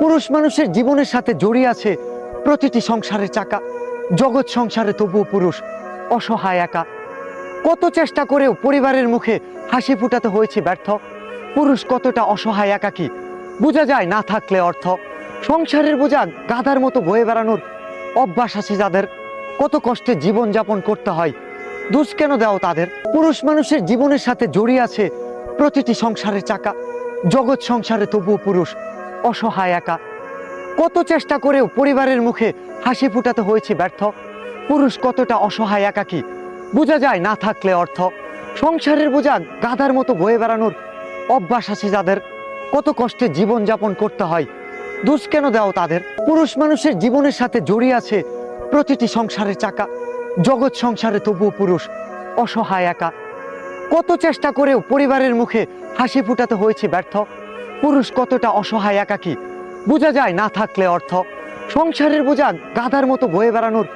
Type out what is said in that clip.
পুরুষ মানুষের জীবনের সাথে জড়িয়ে আছে প্রতিটি সংসারের চাকা। জগৎ সংসারে তবুও পুরুষ অসহায় একা। কত চেষ্টা করেও পরিবারের মুখে হাসি ফুটাতে হয়েছে ব্যর্থ। পুরুষ কতটা অসহায় একাকী বোঝা যায় না থাকলে অর্থ। সংসারের বোঝা গাধার মতো বয়ে বেড়ানোর অভ্যাস আছে যাদের, কত কষ্টে জীবন যাপন করতে হয়, দোষ কেন দাও তাদের। পুরুষ মানুষের জীবনের সাথে জড়িয়ে আছে প্রতিটি সংসারের চাকা। জগৎ সংসারে তবুও পুরুষ অসহায় একা। কত চেষ্টা করেও পরিবারের মুখে হাসি ফুটাতে হয়েছে ব্যর্থ। পুরুষ কতটা অসহায় একাকী বোঝা যায় না থাকলে অর্থ। সংসারের বোঝা গাধার মতো বয়ে বেড়ানোর অভ্যাস আছে যাদের, কত কষ্টে জীবন যাপন করতে হয়, দোষ কেন দাও তাদের। পুরুষ মানুষের জীবনের সাথে জড়িয়ে আছে প্রতিটি সংসারের চাকা। জগৎ সংসারে তবুও পুরুষ অসহায় একা। কত চেষ্টা করেও পরিবারের মুখে হাসি ফুটাতে হয়েছে ব্যর্থ। পুরুষ কতটা অসহায় একাকী বোঝা যায় না থাকলে অর্থ। সংসারের বোঝা গাধার মতো বয়ে বেড়ানোর